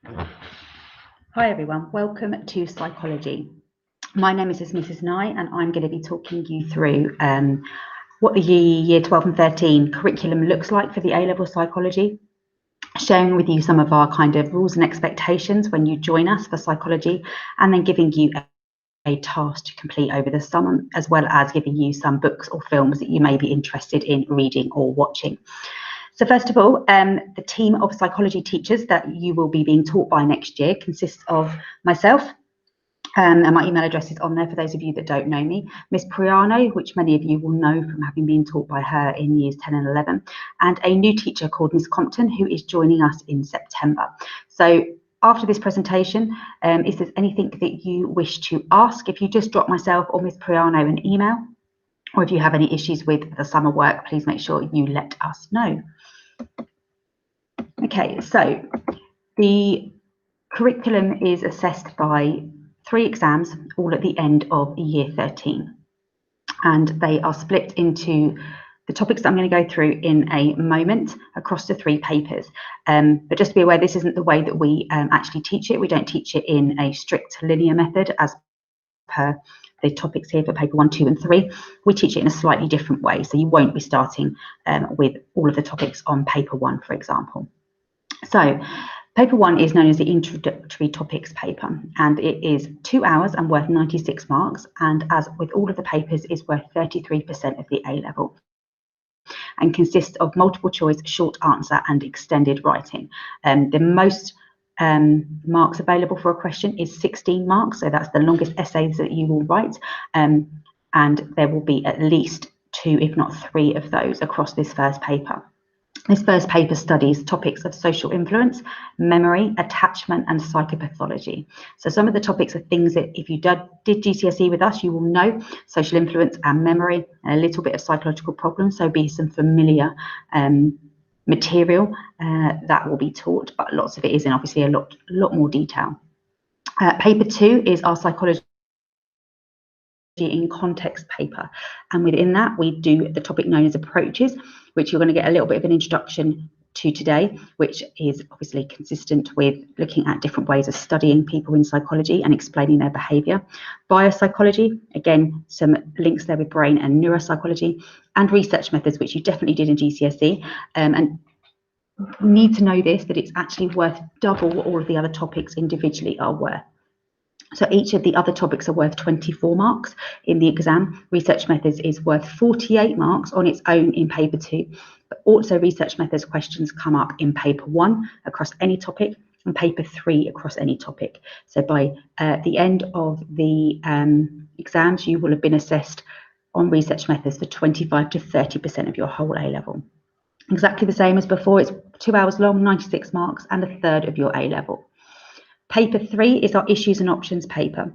Hi everyone, welcome to Psychology. My name is Mrs. Nye and I'm going to be talking you through what the year 12 and 13 curriculum looks like for the A-level psychology, sharing with you some of our kind of rules and expectations when you join us for psychology, and then giving you a task to complete over the summer, as well as giving you some books or films that you may be interested in reading or watching. So first of all, the team of psychology teachers that you will be being taught by next year consists of myself, and my email address is on there for those of you that don't know me, Miss Priano, which many of you will know from having been taught by her in years 10 and 11, and a new teacher called Miss Compton, who is joining us in September. So after this presentation, if there's anything that you wish to ask, if you just drop myself or Miss Priano an email, or if you have any issues with the summer work, please make sure you let us know. Okay, so the curriculum is assessed by 3 exams, all at the end of year 13. And they are split into the topics that I'm going to go through in a moment across the 3 papers. But just to be aware, this isn't the way that we actually teach it. We don't teach it in a strict linear method as per the topics here for paper 1, 2 and 3. We teach it in a slightly different way. So you won't be starting with all of the topics on paper 1, for example. So paper 1 is known as the introductory topics paper, and it is 2 hours and worth 96 marks, and as with all of the papers is worth 33% of the A level, and consists of multiple choice, short answer and extended writing. The most marks available for a question is 16 marks, so that's the longest essays that you will write, and there will be at least 2 if not 3 of those across this first paper. This first paper studies topics of social influence, memory, attachment and psychopathology. So some of the topics are things that if you did GCSE with us, you will know: social influence and memory, and a little bit of psychological problems, so be some familiar material that will be taught, but lots of it is in obviously a lot more detail. Paper 2 is our psychology in context paper, and within that we do the topic known as approaches, which you're going to get a little bit of an introduction to today, which is obviously consistent with looking at different ways of studying people in psychology and explaining their behaviour. Biopsychology, again some links there with brain and neuropsychology, and research methods, which you definitely did in GCSE, and need to know this, that it's actually worth double what all of the other topics individually are worth. So each of the other topics are worth 24 marks in the exam. Research methods is worth 48 marks on its own in paper 2, but also research methods questions come up in paper 1 across any topic and paper 3 across any topic. So by the end of the exams, you will have been assessed on research methods for 25 to 30% of your whole A level. Exactly the same as before, it's 2 hours long, 96 marks, and a third of your A level. Paper 3 is our issues and options paper.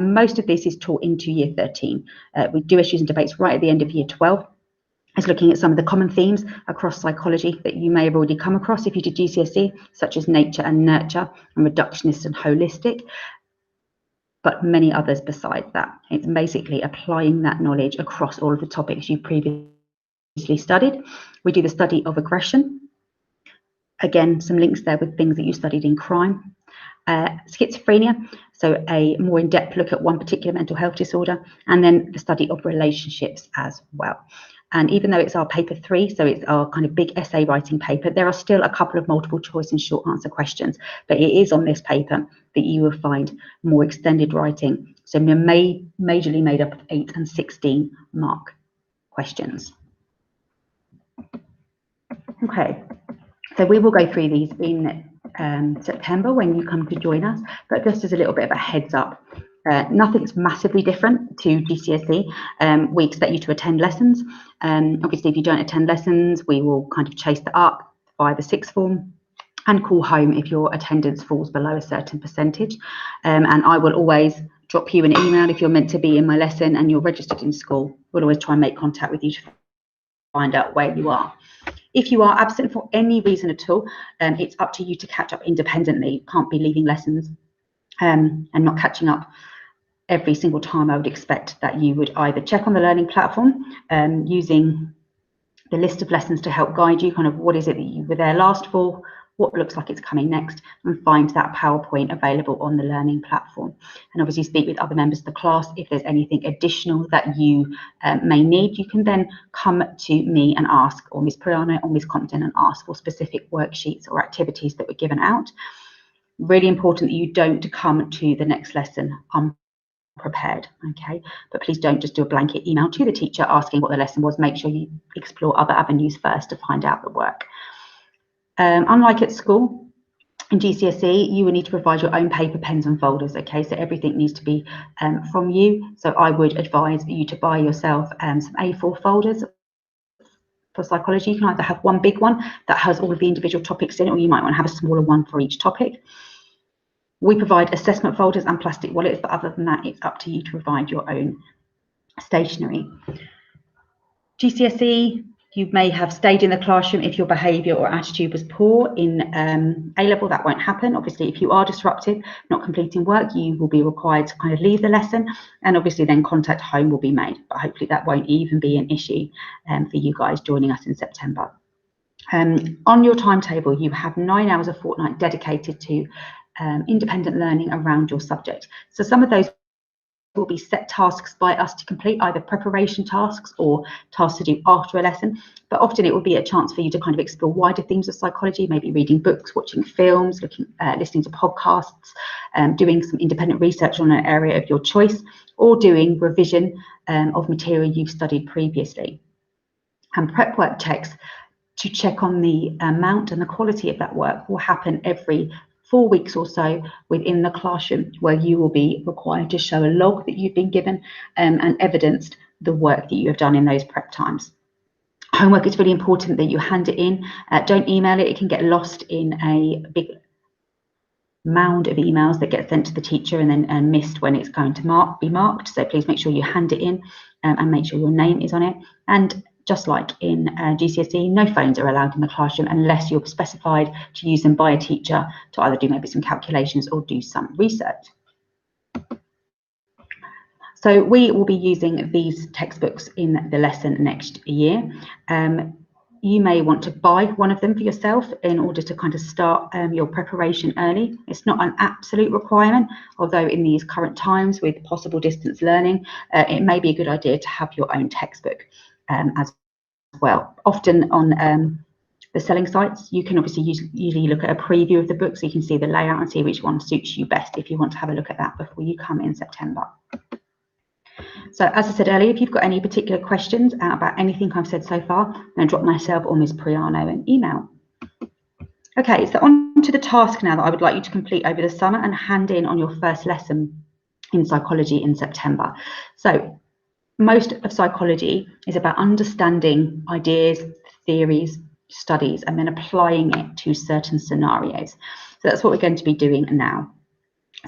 Most of this is taught into year 13. We do issues and debates right at the end of year 12. It's looking at some of the common themes across psychology that you may have already come across if you did GCSE, such as nature and nurture, and reductionist and holistic, but many others besides that. It's basically applying that knowledge across all of the topics you previously studied. We do the study of aggression. Again, some links there with things that you studied in crime. Schizophrenia, so a more in-depth look at one particular mental health disorder, and then the study of relationships as well. And even though it's our paper 3, so it's our kind of big essay writing paper, there are still a couple of multiple choice and short answer questions, but it is on this paper that you will find more extended writing, so majorly made up of 8 and 16 mark questions. Okay, so we will go through these in September when you come to join us, but just as a little bit of a heads up, nothing's massively different to GCSE. We expect you to attend lessons. Obviously, if you don't attend lessons, we will kind of chase that up by the sixth form and call home if your attendance falls below a certain percentage. And I will always drop you an email if you're meant to be in my lesson and you're registered in school. We'll always try and make contact with you to find out where you are. If you are absent for any reason at all, it's up to you to catch up independently. You can't be leaving lessons and not catching up every single time. I would expect that you would either check on the learning platform using the list of lessons to help guide you, kind of what is it that you were there last for, what looks like it's coming next, and find that PowerPoint available on the learning platform. And obviously speak with other members of the class. If there's anything additional that you may need, you can then come to me and ask, or Ms. Priano or Ms. Compton, and ask for specific worksheets or activities that were given out. Really important that you don't come to the next lesson unprepared, okay? But please don't just do a blanket email to the teacher asking what the lesson was. Make sure you explore other avenues first to find out the work. Unlike at school, in GCSE, you will need to provide your own paper, pens and folders, okay? So everything needs to be from you. So I would advise you to buy yourself some A4 folders for psychology. You can either have one big one that has all of the individual topics in it, or you might want to have a smaller one for each topic. We provide assessment folders and plastic wallets, but other than that, it's up to you to provide your own stationery. GCSE, you may have stayed in the classroom if your behaviour or attitude was poor. In A-level, that won't happen. Obviously, if you are disruptive, not completing work, you will be required to kind of leave the lesson, and obviously then contact home will be made. But hopefully that won't even be an issue for you guys joining us in September. On your timetable, you have 9 hours a fortnight dedicated to independent learning around your subject. So some of those will be set tasks by us to complete, either preparation tasks or tasks to do after a lesson, but often it will be a chance for you to kind of explore wider themes of psychology, maybe reading books, watching films, listening to podcasts, doing some independent research on an area of your choice, or doing revision of material you've studied previously. And prep work checks to check on the amount and the quality of that work will happen every 4 weeks or so within the classroom, where you will be required to show a log that you've been given and evidenced the work that you have done in those prep times. Homework, is really important that you hand it in. Don't email it. It can get lost in a big mound of emails that get sent to the teacher and then missed when it's going to be marked. So please make sure you hand it in and make sure your name is on it. And just like in GCSE, no phones are allowed in the classroom unless you're specified to use them by a teacher to either do maybe some calculations or do some research. So we will be using these textbooks in the lesson next year. You may want to buy one of them for yourself in order to kind of start your preparation early. It's not an absolute requirement, although in these current times with possible distance learning, it may be a good idea to have your own textbook as well. Often on the selling sites, you can obviously usually look at a preview of the book so you can see the layout and see which one suits you best if you want to have a look at that before you come in September. So as I said earlier, if you've got any particular questions about anything I've said so far, then drop myself or Ms. Priano an email. Okay, so on to the task now that I would like you to complete over the summer and hand in on your first lesson in psychology in September. So most of psychology is about understanding ideas, theories, studies, and then applying it to certain scenarios. So that's what we're going to be doing now.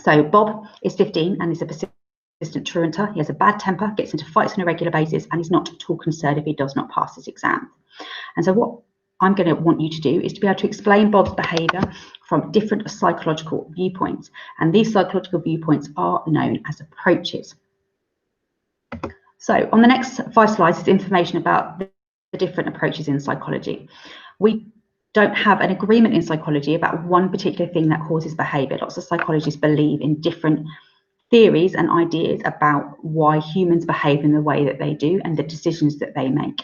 So Bob is 15 and is a persistent truanter. He has a bad temper, gets into fights on a regular basis, and he's not at all concerned if he does not pass his exam. And so what I'm going to want you to do is to be able to explain Bob's behaviour from different psychological viewpoints. And these psychological viewpoints are known as approaches. So on the next 5 slides is information about the different approaches in psychology. We don't have an agreement in psychology about one particular thing that causes behaviour. Lots of psychologists believe in different theories and ideas about why humans behave in the way that they do and the decisions that they make.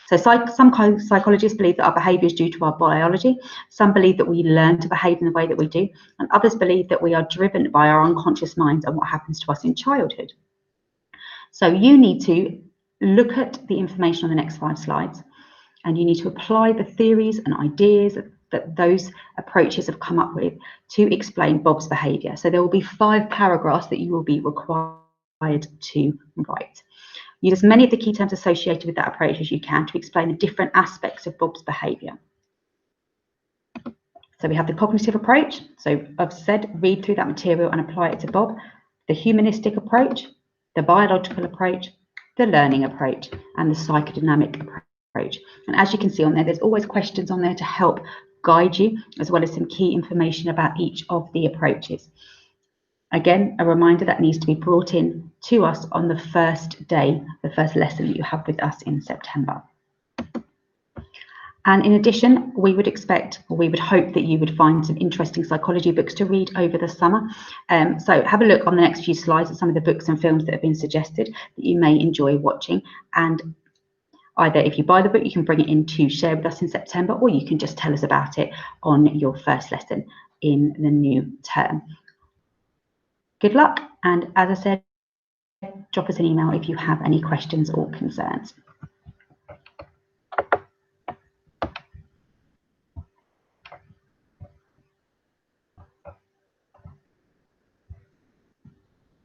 So some psychologists believe that our behaviour is due to our biology. Some believe that we learn to behave in the way that we do, and others believe that we are driven by our unconscious minds and what happens to us in childhood. So you need to look at the information on the next 5 slides, and you need to apply the theories and ideas that those approaches have come up with to explain Bob's behaviour. So there will be 5 paragraphs that you will be required to write. Use as many of the key terms associated with that approach as you can to explain the different aspects of Bob's behaviour. So we have the cognitive approach. So I've said, read through that material and apply it to Bob. The humanistic approach, the biological approach, the learning approach, and the psychodynamic approach. And as you can see on there, there's always questions on there to help guide you, as well as some key information about each of the approaches. Again, a reminder that needs to be brought in to us on the first day, the first lesson that you have with us in September. And in addition, we would expect, or we would hope that you would find some interesting psychology books to read over the summer. So have a look on the next few slides at some of the books and films that have been suggested that you may enjoy watching. And either if you buy the book, you can bring it in to share with us in September, or you can just tell us about it on your first lesson in the new term. Good luck, and as I said, drop us an email if you have any questions or concerns.